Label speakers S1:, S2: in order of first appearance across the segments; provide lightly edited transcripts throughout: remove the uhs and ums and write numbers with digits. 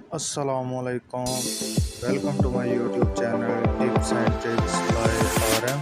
S1: Assalamu alaikum. Welcome to my YouTube channel Tips and Tricks by RM.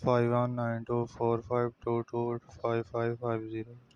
S1: 519245225550.